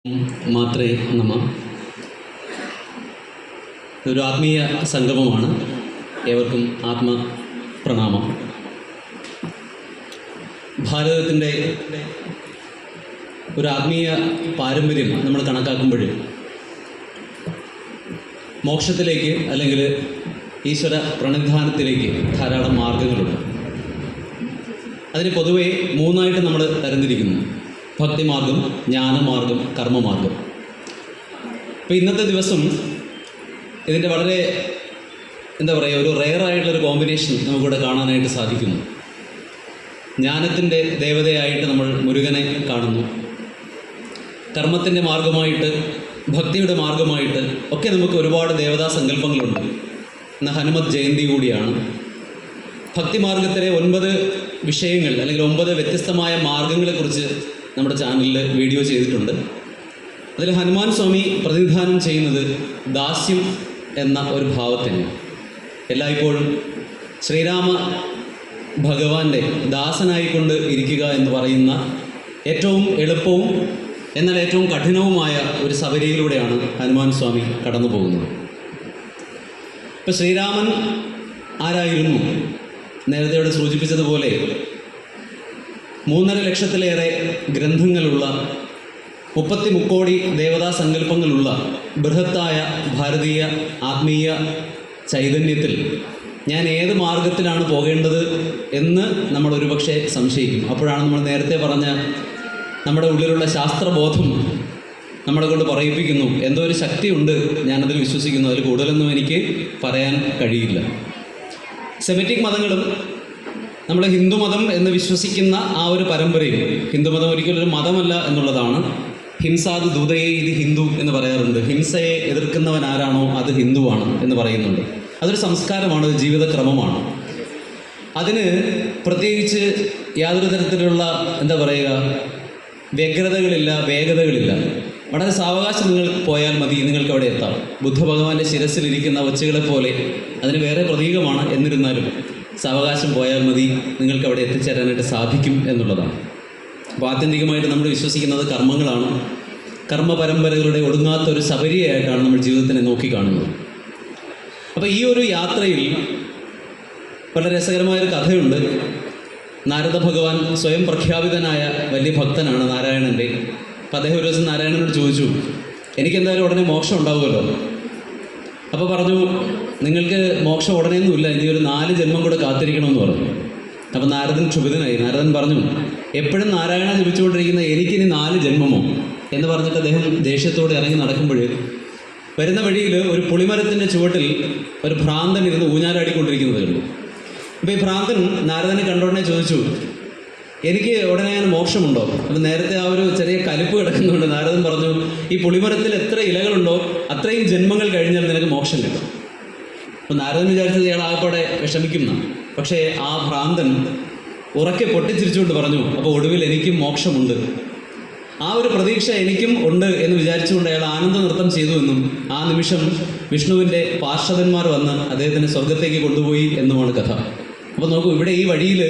മാത്രേ നമ. ഒരു ആത്മീയ സംഗമമാണ്. ഏവർക്കും ആത്മപ്രണാമം. ഭാരതത്തിൻ്റെ ഒരു ആത്മീയ പാരമ്പര്യം നമ്മൾ കണക്കാക്കുമ്പോൾ മോക്ഷത്തിലേക്ക് അല്ലെങ്കിൽ ഈശ്വര പ്രണിധാനത്തിലേക്ക് ധാരാളം മാർഗങ്ങളുണ്ട്. അതിന് പൊതുവെ മൂന്നായിട്ട് നമ്മൾ തരംതിരിക്കുന്നു: ഭക്തിമാർഗം, ജ്ഞാനമാർഗം, കർമ്മമാർഗം. അപ്പോൾ ഇന്നത്തെ ദിവസം ഇതിൻ്റെ വളരെ ഒരു റെയറായിട്ടുള്ളൊരു കോമ്പിനേഷൻ നമുക്കിവിടെ കാണാനായിട്ട് സാധിക്കുന്നു. ജ്ഞാനത്തിൻ്റെ ദേവതയായിട്ട് നമ്മൾ മുരുകനെ കാണുന്നു. കർമ്മത്തിൻ്റെ മാർഗമായിട്ട്, ഭക്തിയുടെ മാർഗമായിട്ട് ഒക്കെ നമുക്ക് ഒരുപാട് ദേവതാ സങ്കല്പങ്ങളുണ്ട്. ഇന്ന് ഹനുമത് ജയന്തി കൂടിയാണ്. ഭക്തിമാർഗത്തിലെ 9 വിഷയങ്ങൾ അല്ലെങ്കിൽ 9 വ്യത്യസ്തമായ മാർഗങ്ങളെക്കുറിച്ച് നമ്മുടെ ചാനലിൽ വീഡിയോ ചെയ്തിട്ടുണ്ട്. അതിൽ ഹനുമാൻ സ്വാമി പ്രതിനിധാനം ചെയ്യുന്നത് ദാസ്യം എന്ന ഒരു ഭാവത്തിന്, എല്ലായ്പ്പോഴും ശ്രീരാമ ഭഗവാന്റെ ദാസനായിക്കൊണ്ട് ഇരിക്കുക എന്ന് പറയുന്ന ഏറ്റവും എളുപ്പവും എന്നാൽ ഏറ്റവും കഠിനവുമായ ഒരു സബരിയിലൂടെയാണ് ഹനുമാൻ സ്വാമി കടന്നു പോകുന്നത്. ഇപ്പോൾ ശ്രീരാമൻ ആരായിരുന്നു? നേരത്തെ ഇവിടെ സൂചിപ്പിച്ചതുപോലെ 3.5 ലക്ഷത്തിലേറെ ഗ്രന്ഥങ്ങളുള്ള 33 കോടി ദേവതാ സങ്കല്പങ്ങളുള്ള ബൃഹത്തായ ഭാരതീയ ആത്മീയ ചൈതന്യത്തിൽ ഞാൻ ഏത് മാർഗത്തിലാണ് പോകേണ്ടത് എന്ന് നമ്മൾ ഒരുപക്ഷെ സംശയിക്കും. അപ്പോഴാണ് നമ്മൾ നേരത്തെ പറഞ്ഞ നമ്മുടെ ഉള്ളിലുള്ള ശാസ്ത്രബോധം നമ്മളെ കൊണ്ട് പറയിപ്പിക്കുന്നു, എന്തോ ഒരു ശക്തിയുണ്ട്, ഞാനതിൽ വിശ്വസിക്കുന്നു, അതിൽ കൂടുതലൊന്നും എനിക്ക് പറയാൻ കഴിയില്ല. സെമിറ്റിക് മതങ്ങളും നമ്മൾ ഹിന്ദുമതം എന്ന് വിശ്വസിക്കുന്ന ആ ഒരു പരമ്പരയും, ഹിന്ദുമതം ഒരിക്കലൊരു മതമല്ല എന്നുള്ളതാണ്. ഹിംസാദ് ദൂതയെ ഇത് ഹിന്ദു എന്ന് പറയാറുണ്ട്. ഹിംസയെ എതിർക്കുന്നവൻ ആരാണോ അത് ഹിന്ദുവാണ് എന്ന് പറയുന്നുണ്ട്. അതൊരു സംസ്കാരമാണ്, ഒരു ജീവിതക്രമമാണ്. അതിന് പ്രത്യേകിച്ച് യാതൊരു തരത്തിലുള്ള വ്യഗ്രതകളില്ല, വേഗതകളില്ല. വളരെ സാവകാശം നിങ്ങൾ പോയാൽ മതി, നിങ്ങൾക്ക് അവിടെ എത്താം. ബുദ്ധഭഗവാന്റെ ശിരസിലിരിക്കുന്ന ഒച്ചകളെ പോലെ അതിന് വേറെ പ്രതീകമാണ്. എന്നിരുന്നാലും സാവകാശം പോയാൽ മതി, നിങ്ങൾക്ക് അവിടെ എത്തിച്ചേരാനായിട്ട് സാധിക്കും എന്നുള്ളതാണ്. അപ്പോൾ ആത്യന്തികമായിട്ട് നമ്മൾ വിശ്വസിക്കുന്നത് കർമ്മങ്ങളാണ്. കർമ്മ പരമ്പരകളുടെ ഒടുങ്ങാത്തൊരു ശബരിയായിട്ടാണ് നമ്മൾ ജീവിതത്തിനെ നോക്കിക്കാണുന്നത്. അപ്പോൾ ഈ ഒരു യാത്രയിൽ വളരെ രസകരമായൊരു കഥയുണ്ട്. നാരദ ഭഗവാൻ സ്വയം പ്രഖ്യാപിതനായ വലിയ ഭക്തനാണ് നാരായണൻ്റെ. അപ്പോൾ അദ്ദേഹം ഒരു ദിവസം നാരായണനോട് ചോദിച്ചു, എനിക്കെന്തായാലും ഉടനെ മോക്ഷം ഉണ്ടാവുമല്ലോ. അപ്പോൾ പറഞ്ഞു, നിങ്ങൾക്ക് മോക്ഷം ഉടനെയൊന്നുമില്ല, ഇനി ഒരു 4 ജന്മം കൂടെ കാത്തിരിക്കണമെന്ന് പറഞ്ഞു. അപ്പോൾ നാരദൻ ക്ഷുഭിതനായി. നാരദൻ പറഞ്ഞു, എപ്പോഴും നാരായണ ജപിച്ചുകൊണ്ടിരിക്കുന്ന എനിക്കിനി 4 ജന്മമോ എന്ന് പറഞ്ഞിട്ട് അദ്ദേഹം ദേഷ്യത്തോടെ ഇറങ്ങി നടക്കുമ്പോൾ വരുന്ന വഴിയിൽ ഒരു പുളിമരത്തിൻ്റെ ചുവട്ടിൽ ഒരു ഭ്രാന്തൻ ഇരുന്ന് ഊഞ്ഞാലാടിക്കൊണ്ടിരിക്കുന്നത് കണ്ടു. അപ്പോൾ ഈ ഭ്രാന്തൻ നാരദനെ കണ്ടോടനെ ചോദിച്ചു, എനിക്ക് ഉടനെ ഞാൻ മോക്ഷമുണ്ടോ? അപ്പം നേരത്തെ ആ ഒരു ചെറിയ കലിപ്പ് കിടക്കുന്നുണ്ട്. നാരദൻ പറഞ്ഞു, ഈ പുളിമരത്തിൽ എത്ര ഇലകളുണ്ടോ അത്രയും ജന്മങ്ങൾ കഴിഞ്ഞാൽ നിനക്ക് മോക്ഷം കിട്ടും. അപ്പം നാരദൻ വിചാരിച്ചത് ഇയാൾ ആകപ്പാടെ വിഷമിക്കുന്ന, പക്ഷേ ആ ഭ്രാന്തൻ ഉറക്കെ പൊട്ടിച്ചിരിച്ചുകൊണ്ട് പറഞ്ഞു, അപ്പോൾ ഒടുവിൽ എനിക്കും മോക്ഷമുണ്ട്, ആ ഒരു പ്രതീക്ഷ എനിക്കും ഉണ്ട് എന്ന് വിചാരിച്ചുകൊണ്ട് അയാൾ ആനന്ദ നൃത്തം ചെയ്തു എന്നും ആ നിമിഷം വിഷ്ണുവിൻ്റെ പാർഷദന്മാർ വന്ന് അദ്ദേഹത്തിനെ സ്വർഗത്തേക്ക് കൊണ്ടുപോയി എന്നുമാണ് കഥ. അപ്പോൾ നോക്കൂ, ഇവിടെ ഈ വഴിയിൽ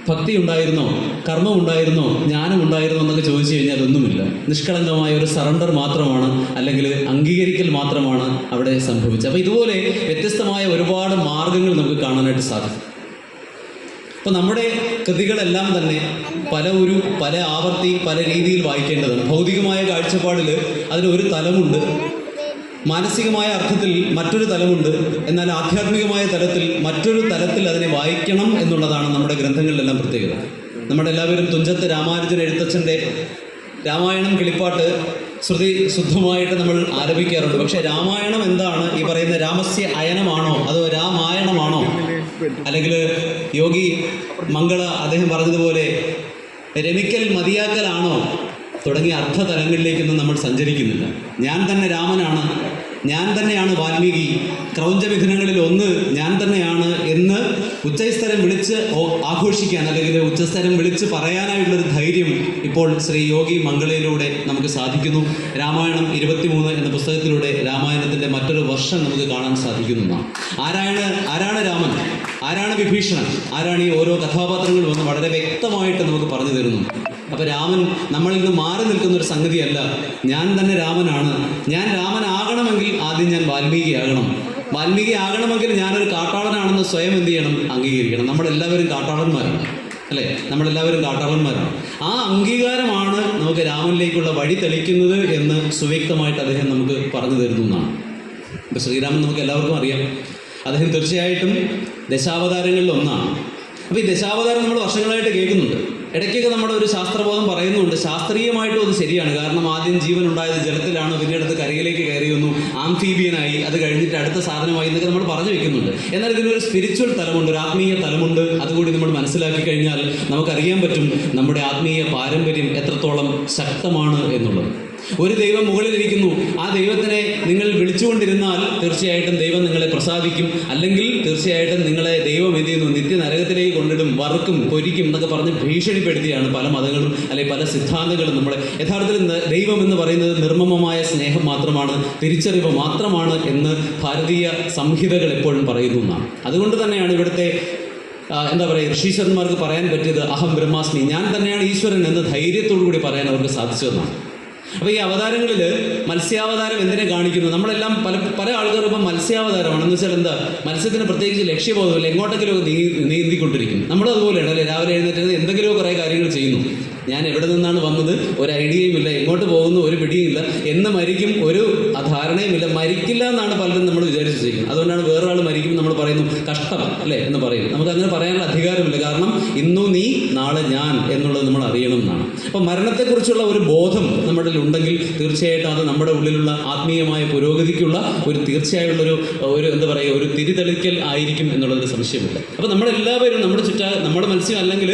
ഭക്തി ഉണ്ടായിരുന്നോ, കർമ്മം ഉണ്ടായിരുന്നോ, ജ്ഞാനം ഉണ്ടായിരുന്നോ എന്നൊക്കെ ചോദിച്ചു കഴിഞ്ഞാൽ ഒന്നുമില്ല. നിഷ്കളങ്കമായ ഒരു സറണ്ടർ മാത്രമാണ്, അല്ലെങ്കിൽ അംഗീകരിക്കൽ മാത്രമാണ് അവിടെ സംഭവിച്ചത്. അപ്പോൾ ഇതുപോലെ വ്യത്യസ്തമായ ഒരുപാട് മാർഗങ്ങൾ നമുക്ക് കാണാനായിട്ട് സാധിക്കും. അപ്പോൾ നമ്മുടെ കൃതികളെല്ലാം തന്നെ പല ആവർത്തി പല രീതിയിൽ വായിക്കേണ്ടതാണ്. ഭൗതികമായ കാഴ്ചപ്പാടിൽ അതിനൊരു തലമുണ്ട്, മാനസികമായ അർത്ഥത്തിൽ മറ്റൊരു തലമുണ്ട്, എന്നാൽ ആധ്യാത്മികമായ തലത്തിൽ മറ്റൊരു തലത്തിൽ അതിനെ വായിക്കണം എന്നുള്ളതാണ് നമ്മുടെ ഗ്രന്ഥങ്ങളിലെല്ലാം പ്രത്യേകത. നമ്മുടെ എല്ലാവരും തുഞ്ചത്ത് രാമാനുജൻ എഴുത്തച്ഛൻ്റെ രാമായണം കിളിപ്പാട്ട് ശ്രുതി ശുദ്ധമായിട്ട് നമ്മൾ ആരംഭിക്കാറുണ്ട്. പക്ഷേ രാമായണം എന്താണ്? ഈ പറയുന്ന രാമസ്യ അയനമാണോ അതോ രാമായണമാണോ? അല്ലെങ്കിൽ യോഗി മംഗള അദ്ദേഹം പറഞ്ഞതുപോലെ രമിക്കൽ മതിയാക്കലാണോ തുടങ്ങിയ അർത്ഥതലങ്ങളിലേക്കൊന്നും നമ്മൾ സഞ്ചരിക്കുന്നില്ല. ഞാൻ തന്നെ രാമനാണ്, ഞാൻ തന്നെയാണ് വാൽമീകി, ക്രൗഞ്ചവിഘ്നങ്ങളിൽ ഒന്ന് ഞാൻ തന്നെയാണ് എന്ന് ഉച്ചസ്ഥരം വിളിച്ച് ആഘോഷിക്കാൻ അല്ലെങ്കിൽ ഉച്ചസ്ഥരം വിളിച്ച് പറയാനായിട്ടുള്ളൊരു ധൈര്യം ഇപ്പോൾ ശ്രീ യോഗി മംഗളയിലൂടെ നമുക്ക് സാധിക്കുന്നു. രാമായണം 23 എന്ന പുസ്തകത്തിലൂടെ രാമായണത്തിൻ്റെ മറ്റൊരു വർഷം നമുക്ക് കാണാൻ സാധിക്കുന്നതാണ്. ആരാണ് രാമൻ, ആരാണ് വിഭീഷണൻ, ആരാണ് ഈ ഓരോ കഥാപാത്രങ്ങളും എന്ന് വളരെ വ്യക്തമായിട്ട് നമുക്ക് പറഞ്ഞു തരുന്നു. അപ്പോൾ രാമൻ നമ്മളിൽ നിന്ന് മാറി നിൽക്കുന്ന ഒരു സംഗതിയല്ല. ഞാൻ തന്നെ രാമനാണ്. ഞാൻ രാമനാകണമെങ്കിൽ ആദ്യം ഞാൻ വാൽമീകിയാകണം. വാൽമീകി ആകണമെങ്കിൽ ഞാനൊരു കാട്ടാളനാണെന്ന് സ്വയം എന്ത് ചെയ്യണം? അംഗീകരിക്കണം. നമ്മളെല്ലാവരും കാട്ടാളന്മാരാണ്, അല്ലേ? നമ്മളെല്ലാവരും കാട്ടാളന്മാരാണ്. ആ അംഗീകാരമാണ് നമുക്ക് രാമനിലേക്കുള്ള വഴി തെളിക്കുന്നത് എന്ന് സുവ്യക്തമായിട്ട് അദ്ദേഹം നമുക്ക് പറഞ്ഞു തരുന്നു എന്നാണ്. ഇപ്പോൾ ശ്രീരാമൻ നമുക്ക് എല്ലാവർക്കും അറിയാം. അദ്ദേഹം തീർച്ചയായിട്ടും ദശാവതാരങ്ങളിൽ ഒന്നാണ്. അപ്പോൾ ഈ ദശാവതാരം നമ്മൾ വർഷങ്ങളായിട്ട് കേൾക്കുന്നുണ്ട്. ഇടയ്ക്കൊക്കെ നമ്മുടെ ഒരു ശാസ്ത്രബോധം പറയുന്നുണ്ട്, ശാസ്ത്രീയമായിട്ടും അത് ശരിയാണ്. കാരണം ആദ്യം ജീവൻ ഉണ്ടായത് ജലത്തിലാണ്, പിന്നീട് അത് കരയിലേക്ക് കയറി വന്നു, ആംഫീബിയനായി, അത് കഴിഞ്ഞിട്ട് അടുത്ത സാധനമായി എന്നൊക്കെ നമ്മൾ പറഞ്ഞു വെക്കുന്നുണ്ട്. എന്നാൽ ഇതിനൊരു സ്പിരിച്വൽ തലമുണ്ട്, ഒരു ആത്മീയ തലമുണ്ട്. അതുകൂടി നമ്മൾ മനസ്സിലാക്കി കഴിഞ്ഞാൽ നമുക്കറിയാൻ പറ്റും നമ്മുടെ ആത്മീയ പാരമ്പര്യം എത്രത്തോളം ശക്തമാണ് എന്നുള്ളത്. ഒരു ദൈവം മുകളിലിരിക്കുന്നു, ആ ദൈവത്തിനെ നിങ്ങൾ വിളിച്ചുകൊണ്ടിരുന്നാൽ തീർച്ചയായിട്ടും ദൈവം നിങ്ങളെ പ്രസാദിക്കും. അല്ലെങ്കിൽ തീർച്ചയായിട്ടും നിങ്ങളെ ദൈവം എന്ത് ചെയ്യുന്നു? നിത്യ നരകത്തിലേക്ക് കൊണ്ടിടും, വറുക്കും, പൊരിക്കും എന്നൊക്കെ പറഞ്ഞ് ഭീഷണിപ്പെടുത്തിയാണ് പല മതങ്ങളും അല്ലെങ്കിൽ പല സിദ്ധാന്തങ്ങളും നമ്മളെ. യഥാർത്ഥത്തിൽ ദൈവം എന്ന് പറയുന്നത് നിർമ്മമമായ സ്നേഹം മാത്രമാണ്, തിരിച്ചറിവ് മാത്രമാണ് എന്ന് ഭാരതീയ സംഹിതകൾ എപ്പോഴും പറയുന്നു എന്നാണ്. അതുകൊണ്ട് തന്നെയാണ് ഇവിടുത്തെ എന്താ പറയുക, ഋഷീശ്വരന്മാർക്ക് പറയാൻ പറ്റിയത് അഹം ബ്രഹ്മാസ്മി, ഞാൻ തന്നെയാണ് ഈശ്വരൻ എന്ന് ധൈര്യത്തോടു കൂടി പറയാൻ അവർക്ക് സാധിച്ചതെന്നാണ്. അപ്പോൾ ഈ അവതാരങ്ങളിൽ മത്സ്യാവതാരം എന്തിനെ കാണിക്കുന്നു? നമ്മളെല്ലാം പല ആൾക്കാരും ഇപ്പം മത്സ്യാവതാരമാണ് എന്ന് വെച്ചാൽ എന്താ, മത്സ്യത്തിന് പ്രത്യേകിച്ച് ലക്ഷ്യബോധമില്ല, എങ്ങോട്ടെങ്കിലുമൊക്കെ നീന്തിക്കൊണ്ടിരിക്കും. നമ്മളതുപോലെയാണ് അല്ലേ? രാവിലെ എഴുന്നേറ്റ് എന്തെങ്കിലുമോ കുറേ കാര്യങ്ങൾ ചെയ്യുന്നു. ഞാൻ എവിടെ നിന്നാണ് വന്നത് ഒരു ഐഡിയയും ഇല്ല, എങ്ങോട്ട് പോകുന്നു ഒരു പിടിയും ഇല്ല, എന്ന് മരിക്കും ഒരു ധാരണയുമില്ല. മരിക്കില്ല എന്നാണ് പലരും നമ്മൾ വിചാരിച്ചു ചെയ്യുന്നത്. അതുകൊണ്ടാണ് വേറൊരാൾ മരിക്കും നമ്മൾ പറയുന്നു കഷ്ടം അല്ലേ എന്ന് പറയും. നമുക്ക് അങ്ങനെ പറയാനുള്ള അധികാരമില്ല. കാരണം ഇന്നു നീ നാളെ ഞാൻ എന്നുള്ളത് നമ്മൾ അറിയണം എന്നാണ്. അപ്പം മരണത്തെക്കുറിച്ചുള്ള ഒരു ബോധം നമ്മുടെ ഉണ്ടെങ്കിൽ തീർച്ചയായിട്ടും അത് നമ്മുടെ ഉള്ളിലുള്ള ആത്മീയമായ പുരോഗതിക്കുള്ള ഒരു തീർച്ചയായിട്ടുള്ളൊരു എന്താ പറയുക, ഒരു തിരിതെളിക്കൽ ആയിരിക്കും എന്നുള്ളതൊരു സംശയമില്ല. അപ്പോൾ നമ്മളെല്ലാവരും നമ്മുടെ മത്സ്യം അല്ലെങ്കിൽ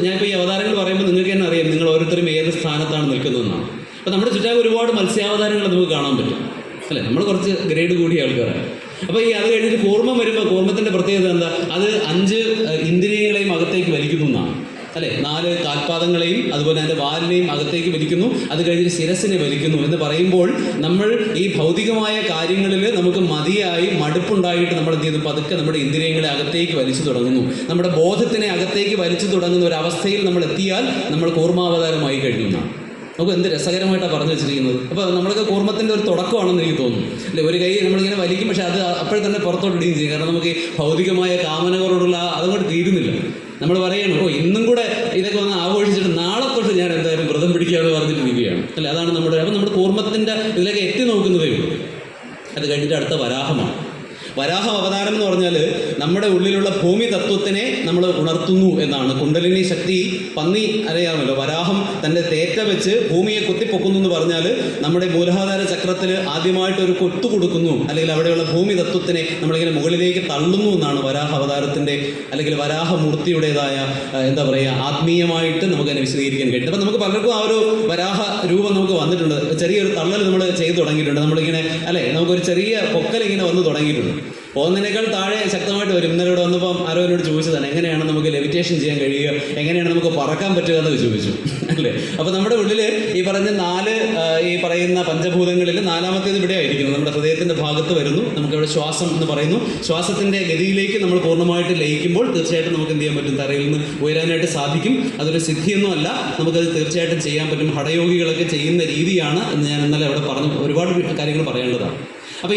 ഞാനിപ്പോൾ ഈ അവതാരങ്ങൾ പറയുമ്പോൾ നിങ്ങൾക്ക് തന്നെ അറിയാം നിങ്ങൾ ഓരോരുത്തരും ഏത് സ്ഥാനത്താണ് നിൽക്കുന്നതെന്നാണ്. അപ്പോൾ നമ്മുടെ ചുറ്റാകെ ഒരുപാട് മത്സ്യാവതാരങ്ങൾ നമുക്ക് കാണാൻ പറ്റും, അല്ലേ? നമ്മൾ കുറച്ച് ഗ്രേഡ് കൂടിയ ആൾക്കാരാണ്. അപ്പോൾ അത് കഴിഞ്ഞിട്ട് കൂർമ്മം വരുമ്പോൾ കൂർമ്മത്തിൻ്റെ പ്രത്യേകത എന്താ? അത് 5 ഇന്ദ്രിയങ്ങളെയും അകത്തേക്ക് വലിക്കുന്നു എന്നാണ്, അല്ലേ? 4 കാൽപാദങ്ങളെയും അതുപോലെ അതിൻ്റെ വാലിനെയും അകത്തേക്ക് വലിക്കുന്നു, അത് കഴിഞ്ഞിട്ട് ശിരസിനെ വലിക്കുന്നു എന്ന് പറയുമ്പോൾ നമ്മൾ ഈ ഭൗതികമായ കാര്യങ്ങളിൽ നമുക്ക് മതിയായി മടുപ്പുണ്ടായിട്ട് നമ്മൾ എന്ത് ചെയ്യുന്നു? പതുക്കെ നമ്മുടെ ഇന്ദ്രിയങ്ങളെ അകത്തേക്ക് വലിച്ചു തുടങ്ങുന്നു. നമ്മുടെ ബോധത്തിനെ അകത്തേക്ക് വലിച്ചു തുടങ്ങുന്ന ഒരു അവസ്ഥയിൽ നമ്മൾ എത്തിയാൽ നമ്മൾ കൂർമാവതാരമായി കഴിഞ്ഞു എന്നാണ്. നമുക്ക് എന്ത് രസകരമായിട്ടാണ് പറഞ്ഞു വെച്ചിരിക്കുന്നത്. അപ്പോൾ നമ്മളൊക്കെ കൂർമ്മത്തിൻ്റെ ഒരു തുടക്കമാണെന്ന് എനിക്ക് തോന്നുന്നു, അല്ലേ? ഒരു കൈ നമ്മളിങ്ങനെ വലിക്കും, പക്ഷേ അത് അപ്പോഴും തന്നെ പുറത്തോട്ട് ഇടുകയും ചെയ്യും. കാരണം നമുക്ക് ഈ ഭൗതികമായ കാമനകളോടുള്ള അതുകൊണ്ട് തീരുന്നില്ല. നമ്മൾ പറയണം, ഇന്നും കൂടെ ഇതൊക്കെ വന്ന് ആഘോഷിച്ചിട്ട് നാളെ തൊട്ട് ഞാൻ എന്തായാലും വ്രതം പിടിക്കുകയാണ് പറഞ്ഞിട്ടിരിക്കുകയാണ്, അല്ലേ? അതാണ് നമ്മുടെ. അപ്പം നമ്മുടെ കൂർമ്മത്തിൻ്റെ ഇതിലേക്ക് എത്തി നോക്കുന്നതേ ഉള്ളൂ. അത് കഴിഞ്ഞിട്ട് അടുത്ത വരാഹമാണ്. വരാഹ അവതാരം എന്ന് പറഞ്ഞാൽ നമ്മുടെ ഉള്ളിലുള്ള ഭൂമി തത്വത്തിനെ നമ്മൾ ഉണർത്തുന്നു എന്നാണ്. കുണ്ടലിനി ശക്തി, പന്നി അറിയാമല്ലോ, വരാഹം തൻ്റെ തേറ്റ വെച്ച് ഭൂമിയെ കുത്തിപ്പൊക്കുന്നു എന്ന് പറഞ്ഞാൽ നമ്മുടെ മൂലാധാര ചക്രത്തിൽ ആദ്യമായിട്ടൊരു കൊത്തു കൊടുക്കുന്നു, അല്ലെങ്കിൽ അവിടെയുള്ള ഭൂമി തത്വത്തിനെ നമ്മളിങ്ങനെ മുകളിലേക്ക് തള്ളുന്നു എന്നാണ് വരാഹ അവതാരത്തിൻ്റെ അല്ലെങ്കിൽ വരാഹമൂർത്തിയുടേതായ എന്താ പറയുക, ആത്മീയമായിട്ട് നമുക്കതിനെ വിശദീകരിക്കാൻ കഴിയും. അപ്പം നമുക്ക് പലർക്കും ആ ഒരു വരാഹ രൂപം നമുക്ക് വന്നിട്ടുണ്ട്. ചെറിയൊരു തള്ളൽ നമ്മൾ ചെയ്ത് തുടങ്ങിയിട്ടുണ്ട്. നമ്മളിങ്ങനെ അല്ലേ, നമുക്കൊരു ചെറിയ പൊക്കൽ ഇങ്ങനെ വന്ന് തുടങ്ങിയിട്ടുണ്ട്. പോകുന്നതിനേക്കാൾ താഴെ ശക്തമായിട്ട് വരും. ഇന്നലെ ഇവിടെ വന്നപ്പം ആരോ എന്നോട് ചോദിച്ചതാണ്, എങ്ങനെയാണ് നമുക്ക് ലെവിറ്റേഷൻ ചെയ്യാൻ കഴിയുക, എങ്ങനെയാണ് നമുക്ക് പറക്കാൻ പറ്റുക എന്നൊക്കെ ചോദിച്ചു, അല്ലേ? അപ്പോൾ നമ്മുടെ ഉള്ളിൽ ഈ പറഞ്ഞ 4 ഈ പറയുന്ന പഞ്ചഭൂതങ്ങളിൽ 4ാമത്തേത് ഇവിടെ ആയിരിക്കുന്നത്, നമ്മുടെ ഹൃദയത്തിൻ്റെ ഭാഗത്ത് വരുന്നു. നമുക്കിവിടെ ശ്വാസം എന്ന് പറയുന്നു. ശ്വാസത്തിൻ്റെ ഗതിയിലേക്ക് നമ്മൾ പൂർണ്ണമായിട്ട് ലയിക്കുമ്പോൾ തീർച്ചയായിട്ടും നമുക്ക് എന്ത് ചെയ്യാൻ പറ്റും? തറയിൽ നിന്ന് ഉയരാനായിട്ട് സാധിക്കും. അതൊരു സിദ്ധിയൊന്നും അല്ല, നമുക്കത് തീർച്ചയായിട്ടും ചെയ്യാൻ പറ്റും. ഹഠയോഗികളൊക്കെ ചെയ്യുന്ന രീതിയാണ് എന്ന് ഞാൻ ഇന്നലെ അവിടെ പറഞ്ഞു. ഒരുപാട് കാര്യങ്ങൾ പറയേണ്ടതാണ്. അപ്പോൾ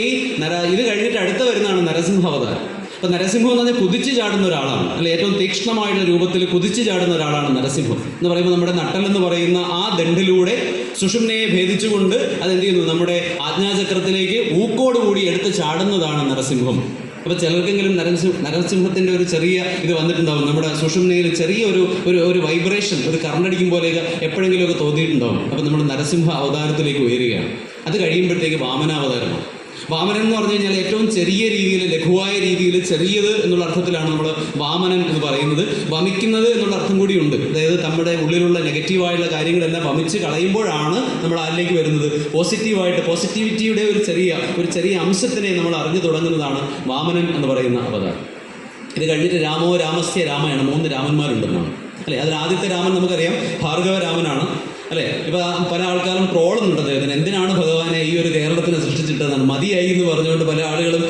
ഇത് കഴിഞ്ഞിട്ട് അടുത്ത വരുന്നതാണ് നരസിംഹാവതാരം. അപ്പോൾ നരസിംഹം എന്ന് പറഞ്ഞാൽ കുതിച്ചു ചാടുന്ന ഒരാളാണ്, അല്ലെ? ഏറ്റവും തീക്ഷ്ണമായിട്ടുള്ള രൂപത്തിൽ കുതിച്ചു ചാടുന്ന ഒരാളാണ് നരസിംഹം എന്ന് പറയുമ്പോൾ. നമ്മുടെ നട്ടൽ എന്ന് പറയുന്ന ആ ദണ്ഡിലൂടെ സുഷുമ്നയെ ഭേദിച്ചുകൊണ്ട് അതെന്ത് ചെയ്യുന്നു? നമ്മുടെ ആജ്ഞാചക്രത്തിലേക്ക് ഊക്കോടുകൂടി എടുത്ത് ചാടുന്നതാണ് നരസിംഹം. അപ്പോൾ ചിലർക്കെങ്കിലും നരസിംഹത്തിൻ്റെ ഒരു ചെറിയ ഇത് വന്നിട്ടുണ്ടാവും. നമ്മുടെ സുഷുമ്നയിൽ ചെറിയ ഒരു വൈബ്രേഷൻ, ഒരു കറണ്ടടിക്കും പോലെയൊക്കെ എപ്പോഴെങ്കിലുമൊക്കെ തോന്നിയിട്ടുണ്ടാവും. അപ്പോൾ നമ്മൾ നരസിംഹ അവതാരത്തിലേക്ക് ഉയരുകയാണ്. അത് കഴിയുമ്പോഴത്തേക്ക് വാമനാവതാരമാണ്. വാമനൻ എന്ന് പറഞ്ഞു കഴിഞ്ഞാൽ ഏറ്റവും ചെറിയ രീതിയിൽ, ലഘുവായ രീതിയിൽ, ചെറിയത് എന്നുള്ള അർത്ഥത്തിലാണ് നമ്മൾ വാമനൻ എന്ന് പറയുന്നത്. വമിക്കുന്നത് എന്നുള്ള അർത്ഥം കൂടിയുണ്ട്. അതായത് നമ്മുടെ ഉള്ളിലുള്ള നെഗറ്റീവായുള്ള കാര്യങ്ങളെല്ലാം വമിച്ച് കളയുമ്പോഴാണ് നമ്മൾ ആരിലേക്ക് വരുന്നത്? പോസിറ്റിവിറ്റിയുടെ ഒരു ചെറിയ അംശത്തിനെ നമ്മൾ അറിഞ്ഞു തുടങ്ങുന്നതാണ് വാമനൻ എന്ന് പറയുന്ന അവതാരം. ഇത് കഴിഞ്ഞിട്ട് രാമസ്യ രാമയാണ്. 3 രാമന്മാരുണ്ടെന്നാണ്, അല്ലേ? അതിൽ ആദ്യത്തെ രാമൻ നമുക്കറിയാം ഭാർഗവരാമനാണ്, അല്ലേ? ഇപ്പോൾ പല ആൾക്കാരും ട്രോളുന്നുണ്ട് അദ്ദേഹത്തിന്. എന്തിനാണ് ഭഗവാനെ ഈ ഒരു കേരളത്തിനെ സൃഷ്ടിച്ചിട്ടതെന്നാണ്, മതിയായി എന്ന് പറഞ്ഞുകൊണ്ട് പല ആളുകളും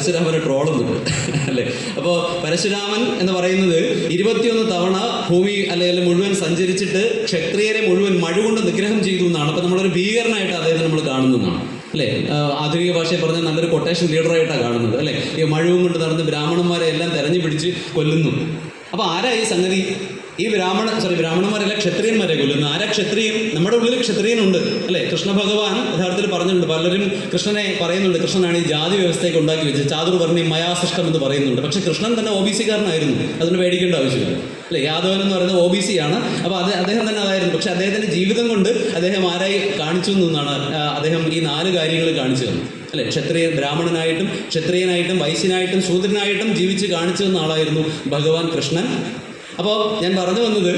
പരശുരാമനെ ട്രോളുന്നുണ്ട് അല്ലേ. അപ്പോൾ പരശുരാമൻ എന്ന് പറയുന്നത് 21 തവണ ഭൂമി അല്ലെങ്കിൽ മുഴുവൻ സഞ്ചരിച്ചിട്ട് ക്ഷത്രിയരെ മുഴുവൻ മഴ കൊണ്ട് നിഗ്രഹം ചെയ്തു എന്നാണ്. അപ്പോൾ നമ്മളൊരു ഭീകരനായിട്ട് അദ്ദേഹത്തെ നമ്മൾ കാണുന്നതാണ് അല്ലേ. ആധുനിക ഭാഷയിൽ പറഞ്ഞാൽ നല്ലൊരു കൊട്ടേഷൻ ലീഡറായിട്ടാണ് കാണുന്നത് അല്ലേ. ഈ മഴവും കൊണ്ട് നടന്ന് ബ്രാഹ്മണന്മാരെ എല്ലാം തെരഞ്ഞു പിടിച്ച് കൊല്ലുന്നു. അപ്പോൾ ആരാ ഈ സംഗതി? ഈ ബ്രാഹ്മണന്മാരല്ല, ക്ഷത്രിയന്മാരെ കൊല്ലുന്നു. ആരാ ക്ഷത്രിയൻ? നമ്മുടെ ഉള്ളിൽ ക്ഷത്രിയനുണ്ട് അല്ലേ. കൃഷ്ണ ഭഗവാൻ യഥാർത്ഥത്തിൽ പറഞ്ഞിട്ടുണ്ട്, പലരും കൃഷ്ണനെ പറയുന്നുണ്ട്, കൃഷ്ണനാണ് ഈ ജാതി വ്യവസ്ഥയൊക്കെ ഉണ്ടാക്കി വെച്ചത്, ചാതുർവർണ്ണി മയാസൃഷ്ടം എന്ന് പറയുന്നുണ്ട്. പക്ഷേ കൃഷ്ണൻ തന്നെ OBC കാരനായിരുന്നു, അതിന് പേടിക്കേണ്ട ആവശ്യമില്ല അല്ലേ. യാദവൻ എന്ന് പറയുന്നത് OBC ആണ്. അപ്പോൾ അദ്ദേഹം തന്നെ അതായിരുന്നു. പക്ഷേ അദ്ദേഹത്തിൻ്റെ ജീവിതം കൊണ്ട് അദ്ദേഹം ആരായി കാണിച്ചു എന്നാണ് അദ്ദേഹം ഈ 4 കാര്യങ്ങൾ കാണിച്ചു തന്നു അല്ലേ. ബ്രാഹ്മണനായിട്ടും ക്ഷത്രിയനായിട്ടും വൈശ്യനായിട്ടും ശൂദ്രനായിട്ടും ജീവിച്ച് കാണിച്ചു തന്ന ആളായിരുന്നു ഭഗവാൻ കൃഷ്ണൻ. അപ്പോൾ ഞാൻ പറഞ്ഞു വന്നത്,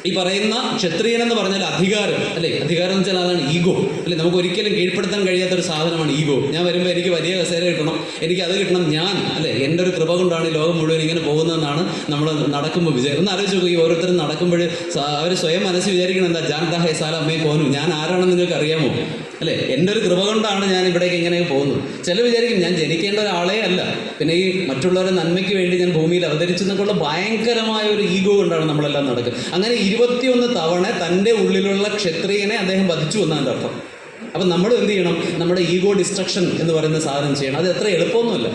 ഈ പറയുന്ന ക്ഷത്രിയൻ എന്ന് പറഞ്ഞാൽ അധികാരം അല്ലേ. അധികാരം എന്ന് വെച്ചാൽ അതാണ് ഈഗോ അല്ലേ. നമുക്ക് ഒരിക്കലും കീഴ്പ്പെടുത്താൻ കഴിയാത്തൊരു സാധനമാണ് ഈഗോ. ഞാൻ വരുമ്പോൾ എനിക്ക് വലിയ കസേര കിട്ടണം, എനിക്ക് അത് കിട്ടണം, ഞാൻ അല്ലേ എൻ്റെ ഒരു കൃപ കൊണ്ടാണ് ഈ ലോകം മുഴുവൻ ഇങ്ങനെ പോകുന്നതെന്നാണ് നമ്മൾ നടക്കുമ്പോൾ വിചാരം. ഒന്ന് ആലോചിച്ച് നോക്കുക, ഈ ഓരോരുത്തരും നടക്കുമ്പോൾ അവർ സ്വയം മനസ്സിൽ വിചാരിക്കണം, എന്താ ജാൻതാ ഹേ സാല അമ്മയെ പോന്നു, ഞാൻ ആരാണെന്ന് നിങ്ങൾക്ക് അറിയാമോ അല്ലേ. എൻ്റെ ഒരു കൃപ കൊണ്ടാണ് ഞാൻ ഇവിടേക്ക് ഇങ്ങനെ പോകുന്നത്. ചില വിചാരിക്കും ഞാൻ ജനിക്കേണ്ട ഒരാളെ അല്ല, പിന്നെ ഈ മറ്റുള്ളവരുടെ നന്മയ്ക്ക് വേണ്ടി ഞാൻ ഭൂമിയിൽ അവതരിച്ചു എന്നൊക്കെയുള്ള ഭയങ്കരമായ ഒരു ഈഗോ കൊണ്ടാണ് നമ്മളെല്ലാം നടക്കുന്നത്. അങ്ങനെ 21 തവണ തൻ്റെ ഉള്ളിലുള്ള ക്ഷത്രിയനെ അദ്ദേഹം വധിച്ചു എന്നാണ് അർത്ഥം. അപ്പം നമ്മൾ എന്ത് ചെയ്യണം? നമ്മുടെ ഈഗോ ഡിസ്ട്രക്ഷൻ എന്ന് പറയുന്ന സാധനം ചെയ്യണം. അത് എത്ര എളുപ്പമൊന്നുമല്ല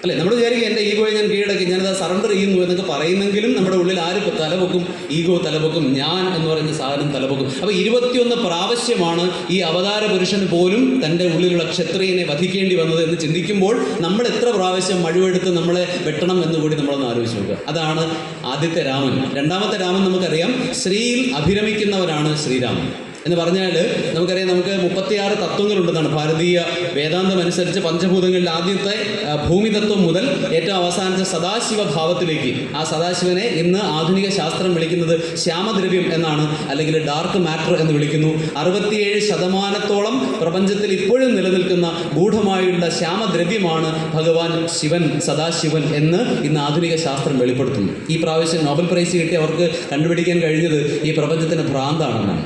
അല്ലേ. നമ്മൾ വിചാരിക്കും എൻ്റെ ഈഗോയെ ഞാൻ കീഴടക്കി, ഞാനത് സറണ്ടർ ചെയ്യുന്നു എന്നൊക്കെ പറയുന്നെങ്കിലും നമ്മുടെ ഉള്ളിൽ ആര് തലപൊക്കും? ഈഗോ തലപൊക്കും, ഞാൻ എന്ന് പറയുന്ന സാധനം തലപൊക്കും. അപ്പോൾ 21 പ്രാവശ്യമാണ് ഈ അവതാര പുരുഷന് പോലും തൻ്റെ ഉള്ളിലുള്ള ക്ഷത്രിയനെ വധിക്കേണ്ടി വന്നത് എന്ന് ചിന്തിക്കുമ്പോൾ നമ്മൾ എത്ര പ്രാവശ്യം മഴുവെടുത്ത് നമ്മളെ വെട്ടണം എന്ന് കൂടി നമ്മളൊന്ന് ആലോചിച്ച് നോക്കുക. അതാണ് ആദ്യത്തെ രാമൻ. രണ്ടാമത്തെ രാമൻ നമുക്കറിയാം, സ്ത്രീയിൽ അഭിരമിക്കുന്നവരാണ് ശ്രീരാമൻ എന്ന് പറഞ്ഞാൽ നമുക്കറിയാം, നമുക്ക് 36 തത്വങ്ങളുണ്ടെന്നാണ് ഭാരതീയ വേദാന്തം അനുസരിച്ച്. പഞ്ചഭൂതങ്ങളിൽ ആദ്യത്തെ ഭൂമിതത്വം മുതൽ ഏറ്റവും അവസാനത്തെ സദാശിവ ഭാവത്തിലേക്ക്, ആ സദാശിവനെ ഇന്ന് ആധുനിക ശാസ്ത്രം വിളിക്കുന്നത് ശ്യാമദ്രവ്യം എന്നാണ്, അല്ലെങ്കിൽ ഡാർക്ക് മാറ്റർ എന്ന് വിളിക്കുന്നു. 67% പ്രപഞ്ചത്തിൽ ഇപ്പോഴും നിലനിൽക്കുന്ന ഗൂഢമായുള്ള ശ്യാമദ്രവ്യമാണ് ഭഗവാൻ ശിവൻ, സദാശിവൻ എന്ന് ഇന്ന് ആധുനിക ശാസ്ത്രം വെളിപ്പെടുത്തുന്നു. ഈ പ്രാവശ്യം നോബൽ പ്രൈസ് കിട്ടി അവർക്ക് കണ്ടുപിടിക്കാൻ കഴിഞ്ഞത് ഈ പ്രപഞ്ചത്തിന് ഭ്രാന്താണെന്നാണ്.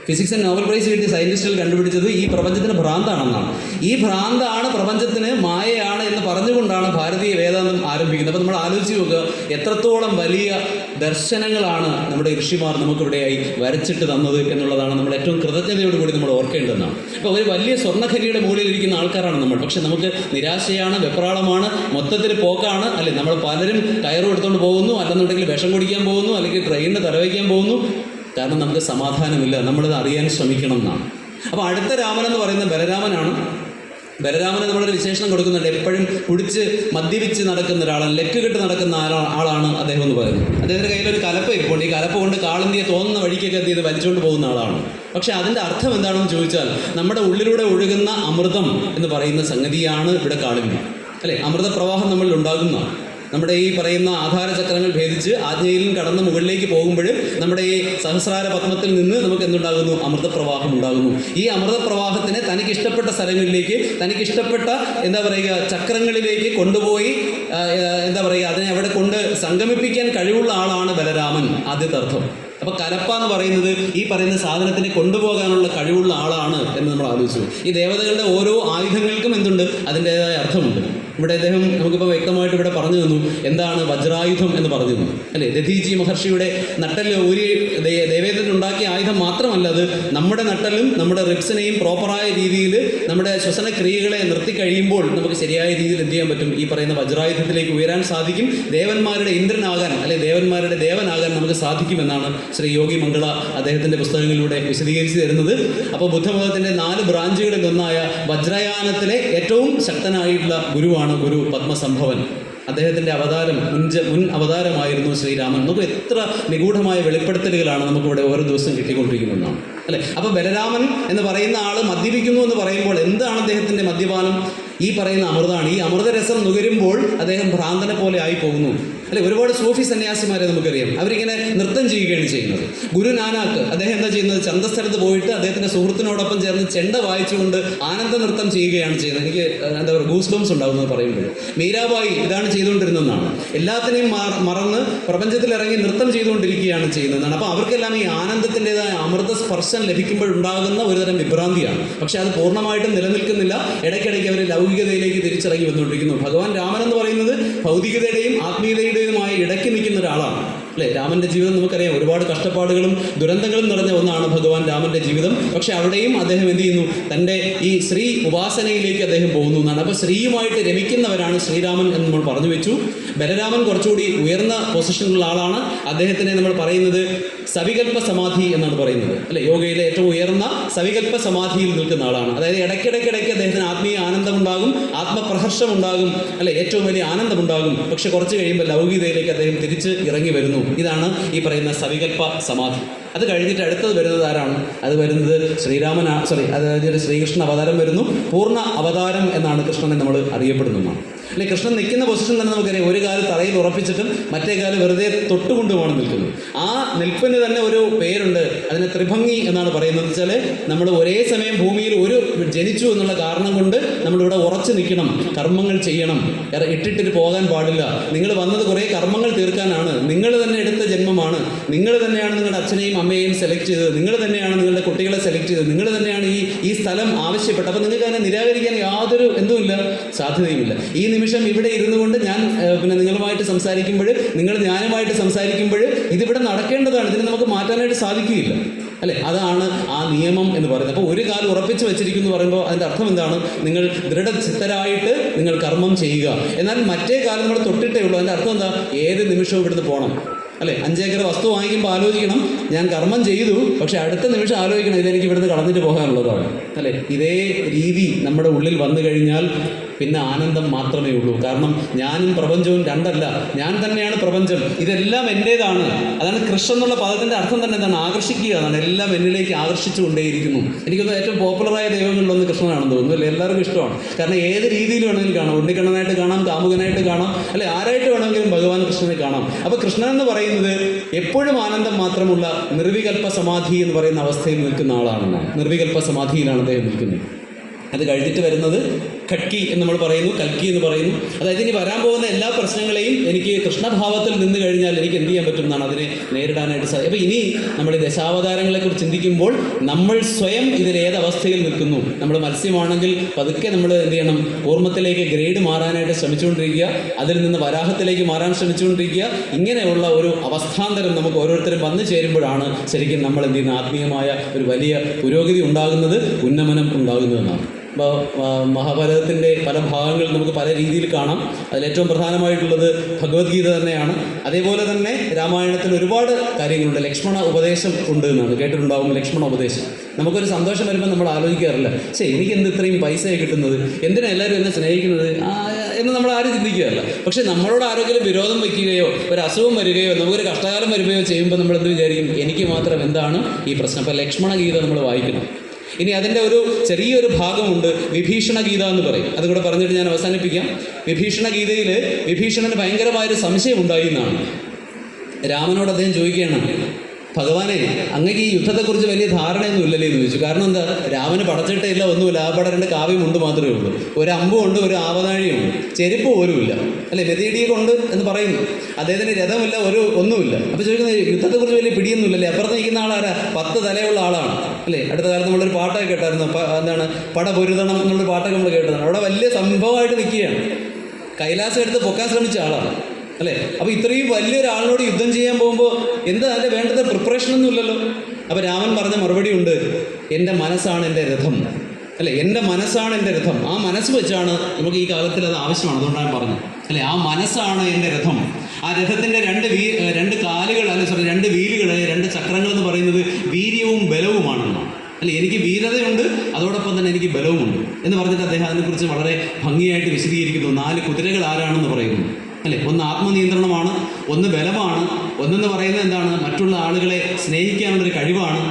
ഫിസിക്സിന് നോബൽ പ്രൈസ് കിട്ടിയ സയൻറ്റിസ്റ്റുകൾ കണ്ടുപിടിച്ചത് ഈ പ്രപഞ്ചത്തിന് ഭ്രാന്താണെന്നാണ്. ഈ ഭ്രാന്താണ് പ്രപഞ്ചത്തിന് മായയാണ് എന്ന് പറഞ്ഞുകൊണ്ടാണ് ഭാരതീയ വേദാന്തം ആരംഭിക്കുന്നത്. അപ്പോൾ നമ്മൾ ആലോചിച്ച് നോക്കുക, എത്രത്തോളം വലിയ ദർശനങ്ങളാണ് നമ്മുടെ ഋഷിമാർ നമുക്കിവിടെയായി വരച്ചിട്ട് തന്നത് എന്നുള്ളതാണ് നമ്മൾ ഏറ്റവും കൃതജ്ഞതയോടുകൂടി നമ്മൾ ഓർക്കേണ്ടതെന്നാണ്. അപ്പോൾ ഒരു വലിയ സ്വർണ്ണഖനിയുടെ മുകളിൽ ഇരിക്കുന്ന ആൾക്കാരാണ് നമ്മൾ. പക്ഷെ നമുക്ക് നിരാശയാണ്, വെപ്രാളമാണ്, മൊത്തത്തിൽ പോക്കാണ് അല്ലെ. നമ്മൾ പലരും കയറും എടുത്തുകൊണ്ട് പോകുന്നു, അല്ലെന്നുണ്ടെങ്കിൽ വിഷം കുടിക്കാൻ പോകുന്നു, അല്ലെങ്കിൽ ട്രെയിനിന് തലവയ്ക്കാൻ പോകുന്നു. കാരണം നമുക്ക് സമാധാനമില്ല, നമ്മളത് അറിയാൻ ശ്രമിക്കണം എന്നാണ്. അപ്പോൾ അടുത്ത രാമൻ എന്ന് പറയുന്നത് ബലരാമനാണ്. ബലരാമന് നമ്മളൊരു വിശേഷണം കൊടുക്കുന്നുണ്ട്, എപ്പോഴും കുടിച്ച് മദ്യപിച്ച് നടക്കുന്ന ഒരാളാണ്, ലെക്ക് കെട്ട് നടക്കുന്ന ആളാണ് അദ്ദേഹം എന്ന് പറയുന്നത്. അദ്ദേഹത്തിൻ്റെ കയ്യിലൊരു കലപ്പ ഇരിപ്പുണ്ട്. ഈ കലപ്പ കൊണ്ട് കാളന്തിയെ തോന്നുന്ന വഴിക്കൊക്കെ എന്ത് ചെയ്ത് വലിച്ചുകൊണ്ട് പോകുന്ന ആളാണ്. പക്ഷെ അതിൻ്റെ അർത്ഥം എന്താണെന്ന് ചോദിച്ചാൽ, നമ്മുടെ ഉള്ളിലൂടെ ഒഴുകുന്ന അമൃതം എന്ന് പറയുന്ന സംഗതിയാണ് ഇവിടെ കാളിന്തി അല്ലേ. അമൃതപ്രവാഹം നമ്മളിൽ ഉണ്ടാകുന്ന, നമ്മുടെ ഈ പറയുന്ന ആധാരചക്രങ്ങൾ ഭേദിച്ച് ആജ്ഞയിലും കടന്ന് മുകളിലേക്ക് പോകുമ്പോൾ നമ്മുടെ ഈ സഹസ്രാര പത്മത്തിൽ നിന്ന് നമുക്ക് എന്തുണ്ടാകുന്നു? അമൃതപ്രവാഹം ഉണ്ടാകുന്നു. ഈ അമൃതപ്രവാഹത്തിനെ തനിക്കിഷ്ടപ്പെട്ട സ്ഥലങ്ങളിലേക്ക്, തനിക്കിഷ്ടപ്പെട്ട ചക്രങ്ങളിലേക്ക് കൊണ്ടുപോയി അതിനെ അവിടെ കൊണ്ട് സംഗമിപ്പിക്കാൻ കഴിവുള്ള ആളാണ് ബലരാമൻ. ആദ്യത്തെ അർത്ഥം. അപ്പോൾ കലപ്പ എന്ന് പറയുന്നത് ഈ പറയുന്ന സാധനത്തിനെ കൊണ്ടുപോകാനുള്ള കഴിവുള്ള ആളാണ് എന്ന് നമ്മൾ ആലോചിച്ചു. ഈ ദേവതകളുടെ ഓരോ ആയുധങ്ങൾക്കും എന്തുണ്ട്? അതിൻ്റേതായ അർത്ഥമുണ്ട്. ഇവിടെ അദ്ദേഹം നമുക്കിപ്പോൾ വ്യക്തമായിട്ട് ഇവിടെ പറഞ്ഞു തന്നു എന്താണ് വജ്രായുധം എന്ന് പറഞ്ഞു തന്നു അല്ലേ. ദധീജി മഹർഷിയുടെ നട്ടൽ ഒരു ദേവേന്ദ്രൻ ഉണ്ടാക്കിയ ആയുധം മാത്രമല്ല, അത് നമ്മുടെ നട്ടലും നമ്മുടെ റിബ്സിനെയും പ്രോപ്പറായ രീതിയിൽ നമ്മുടെ ശ്വസന ക്രിയകളെ നിർത്തി കഴിയുമ്പോൾ നമുക്ക് ശരിയായ രീതിയിൽ എന്ത് ചെയ്യാൻ പറ്റും? ഈ പറയുന്ന വജ്രായുധത്തിലേക്ക് ഉയരാൻ സാധിക്കും. ദേവന്മാരുടെ ഇന്ദ്രനാകാൻ അല്ലെ ദേവന്മാരുടെ ദേവനാകാൻ നമുക്ക് സാധിക്കുമെന്നാണ് ശ്രീ യോഗി മംഗള അദ്ദേഹത്തിൻ്റെ പുസ്തകങ്ങളിലൂടെ വിശദീകരിച്ച് തരുന്നത്. അപ്പോൾ ബുദ്ധമതത്തിൻ്റെ 4 ബ്രാഞ്ചുകളിൽ ഒന്നായ വജ്രയാനത്തിലെ ഏറ്റവും ശക്തനായിട്ടുള്ള ഗുരുവാണ് ഗുരു പത്മസംഭവൻ. അദ്ദേഹത്തിൻ്റെ അവതാരം മുൻ അവതാരമായിരുന്നു ശ്രീരാമൻ. നമുക്ക് എത്ര നിഗൂഢമായ വെളിപ്പെടുത്തലുകളാണ് നമുക്കിവിടെ ഓരോ ദിവസം കിട്ടിക്കൊണ്ടിരിക്കുന്നതെന്നാണ് അല്ലേ. അപ്പോൾ ബലരാമൻ എന്ന് പറയുന്ന ആൾ മദ്യപിക്കുന്നു എന്ന് പറയുമ്പോൾ എന്താണ് അദ്ദേഹത്തിൻ്റെ മദ്യപാനം? ഈ പറയുന്ന അമൃതാണ്. ഈ അമൃതരസം നുകരുമ്പോൾ അദ്ദേഹം ഭ്രാന്തനെ പോലെ ആയി പോകുന്നു. അല്ലെ, ഒരുപാട് സൂഫി സന്യാസിമാരെ നമുക്കറിയാം, അവരിങ്ങനെ നൃത്തം ചെയ്യുകയാണ് ചെയ്യുന്നത്. ഗുരു നാനാക്ക് അദ്ദേഹം എന്താ ചെയ്യുന്നത്, ചന്തസ്ഥലത്ത് പോയിട്ട് അദ്ദേഹത്തിന്റെ സുഹൃത്തിനോടൊപ്പം ചേർന്ന് ചെണ്ട വായിച്ചുകൊണ്ട് ആനന്ദ നൃത്തം ചെയ്യുകയാണ് ചെയ്യുന്നത്. എനിക്ക് എന്താ പറയുക, ഗൂസ് ബംസ് ഉണ്ടാകുന്നത് പറയുമ്പോൾ. മീരാബായി ഇതാണ് ചെയ്തുകൊണ്ടിരുന്നതെന്നാണ്. എല്ലാത്തിനെയും മറന്ന് പ്രപഞ്ചത്തിൽ ഇറങ്ങി നൃത്തം ചെയ്തുകൊണ്ടിരിക്കുകയാണ് ചെയ്യുന്നതെന്നാണ്. അപ്പോൾ അവർക്കെല്ലാം ഈ ആനന്ദത്തിൻ്റെതായ അമൃത സ്പർശം ലഭിക്കുമ്പോഴുണ്ടാകുന്ന ഒരുതരം വിഭ്രാന്തിയാണ്. പക്ഷെ അത് പൂർണ്ണമായിട്ടും നിലനിൽക്കുന്നില്ല. ഇടയ്ക്കിടയ്ക്ക് അവർ ലൗകികതയിലേക്ക് തിരിച്ചിറങ്ങി വന്നുകൊണ്ടിരിക്കുന്നു. ഭഗവാൻ രാമൻ എന്ന് പറയുന്നത് ഭൗതികതയുടെയും ആത്മീയതയുടെയുമായി ഇടയ്ക്ക് നിൽക്കുന്ന ഒരാളാണ്, അല്ലേ? രാമന്റെ ജീവിതം നമുക്കറിയാം, ഒരുപാട് കഷ്ടപ്പാടുകളും ദുരന്തങ്ങളും നിറഞ്ഞ ഒന്നാണ് ഭഗവാൻ രാമന്റെ ജീവിതം. പക്ഷെ അവിടെയും അദ്ദേഹം എന്ത് ചെയ്യുന്നു, തൻ്റെ ഈ ശ്രീ ഉപാസനയിലേക്ക് അദ്ദേഹം പോകുന്നു എന്നാണ്. അപ്പോൾ ശ്രീയുമായിട്ട് രമിക്കുന്നവരാണ് ശ്രീരാമൻ എന്ന് നമ്മൾ പറഞ്ഞു വെച്ചു. ബലരാമൻ കുറച്ചുകൂടി ഉയർന്ന പൊസിഷനിലുള്ള ആളാണ്. അദ്ദേഹത്തിനെ നമ്മൾ പറയുന്നത് സവികൽപ്പ സമാധി എന്നാണ് പറയുന്നത്, അല്ലെ? യോഗയിലെ ഏറ്റവും ഉയർന്ന സവികൽപ്പ സമാധിയിൽ നിൽക്കുന്ന ആളാണ്. അതായത് ഇടയ്ക്കിടയ്ക്കിടയ്ക്ക് അദ്ദേഹത്തിന് ആത്മീയ ആനന്ദമുണ്ടാകും, ആത്മപ്രഹർഷമുണ്ടാകും, അല്ലെ? ഏറ്റവും വലിയ ആനന്ദമുണ്ടാകും. പക്ഷെ കുറച്ച് കഴിയുമ്പോൾ ലൗകികതയിലേക്ക് അദ്ദേഹം തിരിച്ച് ഇറങ്ങി വരുന്നു. ഇതാണ് ഈ പറയുന്ന സവികൽപ്പ സമാധി. അത് കഴിഞ്ഞിട്ട് അടുത്തത് വരുന്നത് ആരാണ്? അത് വരുന്നത് അതായത് ശ്രീകൃഷ്ണ അവതാരം വരുന്നു. പൂർണ്ണ അവതാരം എന്നാണ് കൃഷ്ണനെ നമ്മൾ അറിയപ്പെടുന്നതാണ്. അല്ലെ, കൃഷ്ണൻ നിൽക്കുന്ന പൊസിഷൻ തന്നെ നമുക്കറിയാം. ഒരു കാല് തറയിൽ ഉറപ്പിച്ചിട്ടും മറ്റേ കാല് വെറുതെ തൊട്ടുകൊണ്ടുമാണ് നിൽക്കുന്നത്. ആ നിൽപ്പിന് തന്നെ ഒരു പേരുണ്ട്, അതിനെ ത്രിഭംഗി എന്നാണ് പറയുന്നത്. വെച്ചാൽ നമ്മൾ ഒരേ സമയം ഭൂമിയിൽ ജനിച്ചു എന്നുള്ള കാരണം കൊണ്ട് നമ്മളിവിടെ ഉറച്ചു നിൽക്കണം, കർമ്മങ്ങൾ ചെയ്യണം, ഇട്ടിട്ട് പോകാൻ പാടില്ല. നിങ്ങൾ വന്നത് കുറേ കർമ്മങ്ങൾ തീർക്കാനാണ്, നിങ്ങൾ തന്നെ എടുത്ത ജന്മമാണ്, നിങ്ങൾ തന്നെയാണ് നിങ്ങളുടെ അച്ഛനെയും അമ്മയെയും സെലക്ട് ചെയ്തത്, നിങ്ങൾ തന്നെയാണ് നിങ്ങളുടെ കുട്ടികളെ സെലക്ട് ചെയ്തത്, നിങ്ങൾ തന്നെയാണ് ഈ സ്ഥലം ആവശ്യപ്പെട്ടത്. അപ്പോൾ നിങ്ങൾക്ക് അതിനെ നിരാകരിക്കാൻ യാതൊരു എന്തുമില്ല, സാധ്യതയുമില്ല. ഈ നിമിഷം ഇവിടെ ഇരുന്നു കൊണ്ട് ഞാൻ നിങ്ങളുമായിട്ട് സംസാരിക്കുമ്പോൾ, നിങ്ങൾ ഞാനുമായിട്ട് സംസാരിക്കുമ്പോൾ ഇതിവിടെ നടക്കേണ്ടതാണ്. ഇതിന് നമുക്ക് മാറ്റാനായിട്ട് സാധിക്കുകയില്ല, അല്ലെ? അതാണ് ആ നിയമം എന്ന് പറയുന്നത്. അപ്പോൾ ഒരു കാലം ഉറപ്പിച്ച് വെച്ചിരിക്കുന്നു എന്ന് പറയുമ്പോൾ അതിൻ്റെ അർത്ഥം എന്താണ്? നിങ്ങൾ ദൃഢചിത്തരായിട്ട് നിങ്ങൾ കർമ്മം ചെയ്യുക. എന്നാൽ മറ്റേ കാലം നമ്മൾ തൊട്ടിട്ടേ ഉള്ളൂ. അതിൻ്റെ അർത്ഥം എന്താ? ഏത് നിമിഷവും ഇവിടുന്ന് പോകണം, അല്ലെ? 5 ഏക്കർ വസ്തു വാങ്ങിക്കുമ്പോൾ ആലോചിക്കണം, ഞാൻ കർമ്മം ചെയ്തു, പക്ഷെ അടുത്ത നിമിഷം ആലോചിക്കണം, ഇതെനിക്ക് ഇവിടുന്ന് കളഞ്ഞിട്ട് പോകാനുള്ളതാണ്, അല്ലെ? ഇതേ രീതി നമ്മുടെ ഉള്ളിൽ വന്നു കഴിഞ്ഞാൽ പിന്നെ ആനന്ദം മാത്രമേ ഉള്ളൂ. കാരണം ഞാനും പ്രപഞ്ചവും രണ്ടല്ല, ഞാൻ തന്നെയാണ് പ്രപഞ്ചം, ഇതെല്ലാം എൻ്റേതാണ്. അതാണ് കൃഷ്ണ എന്നുള്ള പദത്തിൻ്റെ അർത്ഥം തന്നെ എന്താണ്? ആകർഷിക്കുക എന്നാണ്. എല്ലാം എന്നിലേക്ക് ആകർഷിച്ചു കൊണ്ടേയിരിക്കുന്നു. എനിക്കൊന്ന് ഏറ്റവും പോപ്പുലറായ ദൈവങ്ങളിലൊന്ന് കൃഷ്ണനാണെന്ന് തോന്നുന്നു, അല്ലേ? എല്ലാവർക്കും ഇഷ്ടമാണ്. കാരണം ഏത് രീതിയിൽ വേണമെങ്കിലും കാണാം, ഉണ്ണിക്കണ്ണനായിട്ട് കാണാം, കാമുകനായിട്ട് കാണാം, അല്ലെ? ആരായിട്ട് വേണമെങ്കിലും ഭഗവാൻ കൃഷ്ണനെ കാണാം. അപ്പോൾ കൃഷ്ണൻ എന്ന് പറയുന്നത് എപ്പോഴും ആനന്ദം മാത്രമുള്ള നിർവികൽപ്പ സമാധി എന്ന് പറയുന്ന അവസ്ഥയിൽ നിൽക്കുന്ന ആളാണെന്നാണ്. നിർവികൽപ്പ സമാധിയിലാണ് അദ്ദേഹം നിൽക്കുന്നത്. അത് കഴിഞ്ഞിട്ട് വരുന്നത് ഖഡ്കി എന്ന് നമ്മൾ പറയുന്നു, കൽക്കി എന്ന് പറയുന്നു. അതായത് ഇനി വരാൻ പോകുന്ന എല്ലാ പ്രശ്നങ്ങളെയും എനിക്ക് കൃഷ്ണഭാവത്തിൽ നിന്ന് കഴിഞ്ഞാൽ എനിക്ക് എന്ത് ചെയ്യാൻ പറ്റും എന്നാണ്, അതിനെ നേരിടാനായിട്ട് സാധിക്കും. അപ്പോൾ ഇനി നമ്മൾ ഈ ദശാവതാരങ്ങളെക്കുറിച്ച് ചിന്തിക്കുമ്പോൾ നമ്മൾ സ്വയം ഇതിലേതവസ്ഥയിൽ നിൽക്കുന്നു. നമ്മൾ മത്സ്യമാണെങ്കിൽ പതുക്കെ നമ്മൾ എന്ത് ചെയ്യണം? കൂർമ്മത്തിലേക്ക് ഗ്രേഡ് മാറാനായിട്ട് ശ്രമിച്ചുകൊണ്ടിരിക്കുക, അതിൽ നിന്ന് വരാഹത്തിലേക്ക് മാറാൻ ശ്രമിച്ചുകൊണ്ടിരിക്കുക. ഇങ്ങനെയുള്ള ഒരു അവസ്ഥാന്തരം നമുക്ക് ഓരോരുത്തരും വന്നു ചേരുമ്പോഴാണ് ശരിക്കും നമ്മൾ എന്ത് ചെയ്യുന്ന ആത്മീയമായ ഒരു വലിയ പുരോഗതി ഉണ്ടാകുന്നത്, ഉന്നമനം ഉണ്ടാകുന്നതെന്നാണ്. അപ്പോൾ മഹാഭാരതത്തിൻ്റെ പല ഭാഗങ്ങൾ നമുക്ക് പല രീതിയിൽ കാണാം. അതിലേറ്റവും പ്രധാനമായിട്ടുള്ളത് ഭഗവത്ഗീത തന്നെയാണ്. അതേപോലെ തന്നെ രാമായണത്തിൽ ഒരുപാട് കാര്യങ്ങളുണ്ട്. ലക്ഷ്മണ ഉപദേശം ഉണ്ട് എന്നാണ് കേട്ടിട്ടുണ്ടാവും. ലക്ഷ്മണ ഉപദേശം നമുക്കൊരു സന്തോഷം വരുമ്പോൾ നമ്മൾ ആലോചിക്കാറില്ല, ശരി എനിക്ക് എന്ത് ഇത്രയും പൈസയാണ് കിട്ടുന്നത്, എന്തിനാണ് എല്ലാവരും എന്നെ സ്നേഹിക്കുന്നത് എന്ന് നമ്മൾ ആരും ചിന്തിക്കുകയല്ല. പക്ഷേ നമ്മളോട് ആരെങ്കിലും വിരോധം വയ്ക്കുകയോ ഒരു അസുഖം വരികയോ നമുക്കൊരു കഷ്ടകാലം വരികയോ ചെയ്യുമ്പോൾ നമ്മൾ എന്ത് വിചാരിക്കും? എനിക്ക് മാത്രം എന്താണ് ഈ പ്രശ്നം? അപ്പോൾ ലക്ഷ്മണ ഗീത നമ്മൾ വായിക്കണം. ഇനി അതിൻ്റെ ഒരു ചെറിയൊരു ഭാഗമുണ്ട്, വിഭീഷണ ഗീത എന്ന് പറയും. അതുകൂടെ പറഞ്ഞിട്ട് ഞാൻ അവസാനിപ്പിക്കാം. വിഭീഷണ ഗീതയിൽ വിഭീഷണന് ഭയങ്കരമായൊരു സംശയം ഉണ്ടായി എന്നാണ്. രാമനോട് അദ്ദേഹം ചോദിക്കുകയാണ്, ഭഗവാനെ അങ്ങക്ക് ഈ യുദ്ധത്തെക്കുറിച്ച് വലിയ ധാരണയൊന്നും ഇല്ലല്ലേ എന്ന് ചോദിച്ചു. കാരണം എന്താ? രാമന് പടച്ചിട്ടില്ല, ഒന്നുമില്ല. ആ പട 2 കാവ്യമുണ്ട് മാത്രമേ ഉള്ളൂ. ഒരു അമ്പുണ്ട്, ഒരു ആവനാഴിയുണ്ട്, ചെരുപ്പ് പോലുമില്ല, അല്ലെ? മെതിയിടിയെ കൊണ്ട് എന്ന് പറയുന്നു. അദ്ദേഹത്തിന് രഥമില്ല, ഒന്നുമില്ല. അപ്പോൾ ചോദിക്കുന്നത് യുദ്ധത്തെക്കുറിച്ച് വലിയ പിടിയൊന്നുമില്ലല്ലേ? അപ്പുറത്ത് നിൽക്കുന്ന ആളാരാ? 10 തലയുള്ള ആളാണ്, അല്ലേ? അടുത്ത കാലത്ത് നമ്മളൊരു പാട്ടൊക്കെ കേട്ടായിരുന്നു, എന്താണ് പട പൊരുതണം എന്നുള്ളൊരു പാട്ടൊക്കെ നമ്മൾ കേട്ടതാണ്. അവിടെ വലിയ സംഭവമായിട്ട് നിൽക്കുകയാണ്. കൈലാസം എടുത്ത് പൊക്കാൻ ശ്രമിച്ച ആളാണ്, അല്ലേ? അപ്പോൾ ഇത്രയും വലിയൊരാളിനോട് യുദ്ധം ചെയ്യാൻ പോകുമ്പോൾ എന്താ അതിൻ്റെ വേണ്ടത്? പ്രിപ്പറേഷനൊന്നും ഇല്ലല്ലോ. അപ്പോൾ രാമൻ പറഞ്ഞ മറുപടി ഉണ്ട്, എൻ്റെ മനസ്സാണ് എൻ്റെ രഥം, അല്ലേ? എൻ്റെ മനസ്സാണ് എൻ്റെ രഥം. ആ മനസ്സ് വെച്ചാണ് നമുക്ക് ഈ കാലത്തിൽ അത് ആവശ്യമാണ്. അതുകൊണ്ടാണ് പറഞ്ഞത്, അല്ലേ? ആ മനസ്സാണ് എൻ്റെ രഥം. ആ രഥത്തിൻ്റെ 2 കാലുകൾ, അല്ലെ 2 വീലുകൾ, 2 ചക്രങ്ങൾ എന്ന് പറയുന്നത് വീര്യവും ബലവുമാണെന്നാണ്, അല്ലെ? എനിക്ക് വീരതയുണ്ട്, അതോടൊപ്പം തന്നെ എനിക്ക് ബലവുമുണ്ട് എന്ന് പറഞ്ഞിട്ട് അദ്ദേഹം അതിനെക്കുറിച്ച് വളരെ ഭംഗിയായിട്ട് വിശദീകരിക്കുന്നു. 4 കുതിരകൾ ആരാണെന്ന് പറയുന്നു, അല്ലെ? ഒന്ന് ആത്മനിയന്ത്രണമാണ്, ഒന്ന് ബലമാണ്, ഒന്നെന്ന് പറയുന്നത് എന്താണ്? മറ്റുള്ള ആളുകളെ സ്നേഹിക്കാനുള്ളൊരു കഴിവാണ്,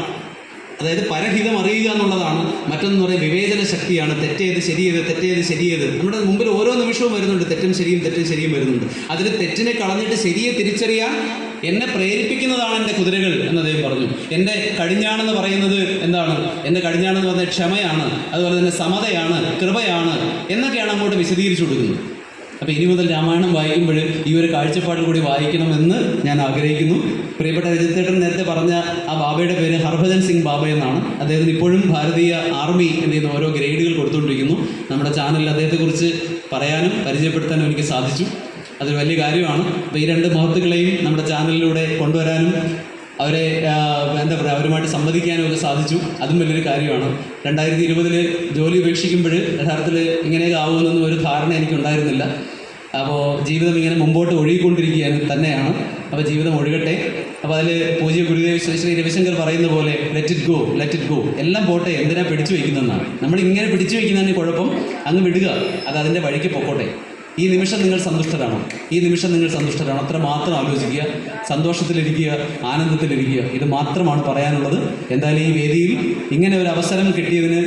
അതായത് പരഹിതം അറിയുക എന്നുള്ളതാണ്. മറ്റൊന്ന് പറയും വിവേചന ശക്തിയാണ്. തെറ്റേത് ശരിയേത്, തെറ്റേത് ശരിയേത്. നമ്മുടെ മുമ്പിൽ ഓരോ നിമിഷവും വരുന്നുണ്ട് തെറ്റും ശരിയും വരുന്നുണ്ട്. അതിൽ തെറ്റിനെ കളഞ്ഞിട്ട് ശരിയെ തിരിച്ചറിയാൻ എന്നെ പ്രേരിപ്പിക്കുന്നതാണ് എൻ്റെ കുതിരകൾ എന്ന് അദ്ദേഹം പറഞ്ഞു. എൻ്റെ കടിഞ്ഞാണെന്ന് പറയുന്നത് എന്താണ്? എൻ്റെ കടിഞ്ഞാണെന്ന് പറയുന്നത് ക്ഷമയാണ്, അതുപോലെ തന്നെ സമതയാണ്, കൃപയാണ് എന്നൊക്കെയാണ് അങ്ങോട്ട് വിശദീകരിച്ചു കൊടുക്കുന്നത്. അപ്പോൾ ഇനി മുതൽ രാമായണം വായിക്കുമ്പോൾ ഈ ഒരു കാഴ്ചപ്പാടിൽ കൂടി വായിക്കണമെന്ന് ഞാൻ ആഗ്രഹിക്കുന്നു. പ്രിയപ്പെട്ട രജിത്തേട്ടൻ നേരത്തെ പറഞ്ഞ ആ ബാബയുടെ പേര് ഹർഭജൻ സിംഗ് ബാബ എന്നാണ്. അദ്ദേഹത്തിന് ഇപ്പോഴും ഭാരതീയ ആർമി എന്ത് ചെയ്യുന്ന ഓരോ ഗ്രേഡുകൾ കൊടുത്തുകൊണ്ടിരിക്കുന്നു. നമ്മുടെ ചാനലിൽ അദ്ദേഹത്തെക്കുറിച്ച് പറയാനും പരിചയപ്പെടുത്താനും എനിക്ക് സാധിച്ചു. അതൊരു വലിയ കാര്യമാണ്. അപ്പോൾ ഈ രണ്ട് മഹത്തുക്കളെയും നമ്മുടെ ചാനലിലൂടെ കൊണ്ടുവരാനും അവരെ എന്താ പറയുക അവരുമായിട്ട് സംവദിക്കാനും ഒക്കെ സാധിച്ചു. അതും വലിയൊരു കാര്യമാണ്. 2020 ജോലി ഉപേക്ഷിക്കുമ്പോൾ യഥാർത്ഥത്തിൽ ഇങ്ങനെയൊക്കെ ആവുമെന്നൊന്നും ഒരു ധാരണ എനിക്കുണ്ടായിരുന്നില്ല. അപ്പോൾ ജീവിതം ഇങ്ങനെ മുമ്പോട്ട് ഒഴുകിക്കൊണ്ടിരിക്കുകയാണ് തന്നെയാണ്. അപ്പോൾ ജീവിതം ഒഴുകട്ടെ. അപ്പോൾ അതിൽ പൂജ്യ ഗുരുദേവ് ശ്രീ രവിശങ്കർ പറയുന്ന പോലെ ലെറ്റ് ഇറ്റ് ഗോ എല്ലാം പോട്ടെ, എന്തിനാ പിടിച്ചു വയ്ക്കുന്നതെന്നാണ്. നമ്മളിങ്ങനെ പിടിച്ചു വയ്ക്കുന്നതിന് കുഴപ്പം, അങ്ങ് വിടുക, അത് അതിൻ്റെ വഴിക്ക് പൊക്കോട്ടെ. ഈ നിമിഷം നിങ്ങൾ സന്തുഷ്ടരാണോ? അത്ര മാത്രം ആലോചിക്കുക, സന്തോഷത്തിലിരിക്കുക, ആനന്ദത്തിലിരിക്കുക. ഇത് മാത്രമാണ് പറയാനുള്ളത്. എന്തായാലും ഈ വേദിയിൽ ഇങ്ങനെ ഒരു അവസരം കിട്ടിയതിന്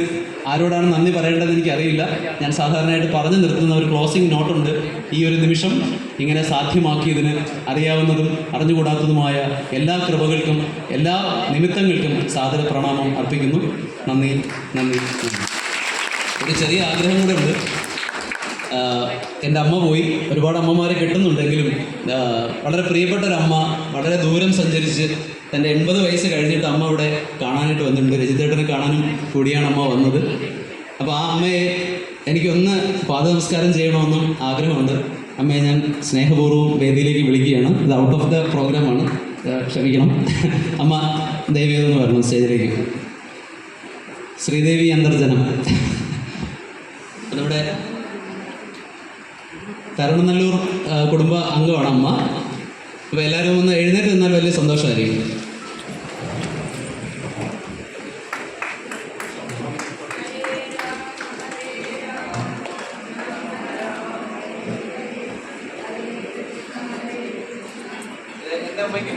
ആരോടാണ് നന്ദി പറയേണ്ടതെന്ന് എനിക്കറിയില്ല. ഞാൻ സാധാരണയായിട്ട് പറഞ്ഞു നിർത്തുന്ന ഒരു ക്ലോസിംഗ് നോട്ടുണ്ട്. ഈ ഒരു നിമിഷം ഇങ്ങനെ സാധ്യമാക്കിയതിന് അറിയാവുന്നതും അറിഞ്ഞുകൂടാത്തതുമായ എല്ലാ കൃപകൾക്കും എല്ലാ നിമിത്തങ്ങൾക്കും സാദര പ്രണാമം അർപ്പിക്കുന്നു. നന്ദി. ഒരു ചെറിയ ആഗ്രഹം കൂടെ ഉണ്ട്. എൻ്റെ അമ്മ പോയി, ഒരുപാട് അമ്മമാരെ കിട്ടുന്നുണ്ടെങ്കിലും വളരെ പ്രിയപ്പെട്ട ഒരമ്മ വളരെ ദൂരം സഞ്ചരിച്ച് തൻ്റെ 80 വയസ്സ് കഴിഞ്ഞിട്ട് അമ്മ ഇവിടെ കാണാനായിട്ട് വന്നിട്ടുണ്ട്. രജിത്തേട്ടനെ കാണാനും കൂടിയാണ് അമ്മ വന്നത്. അപ്പോൾ ആ അമ്മയെ എനിക്കൊന്ന് പാദനമസ്കാരം ചെയ്യണമെന്നും ആഗ്രഹമുണ്ട്. അമ്മയെ ഞാൻ സ്നേഹപൂർവ്വം വേദിയിലേക്ക് വിളിക്കുകയാണ്. ഇത് ഔട്ട് ഓഫ് ദ പ്രോഗ്രാമാണ്, ക്ഷമിക്കണം. അമ്മ ദയവേദെന്ന് വരണം സ്റ്റേജിലേക്ക്. ശ്രീദേവി അന്തർജനം. അതിവിടെ തരുണനല്ലൂർ കുടുംബ അംഗമാണ് അമ്മ. അപ്പോൾ എല്ലാവരും ഒന്ന് എഴുന്നേറ്റ് നിന്നാൽ വലിയ സന്തോഷമായിരിക്കും. എൻ്റെ അമ്മയ്ക്ക്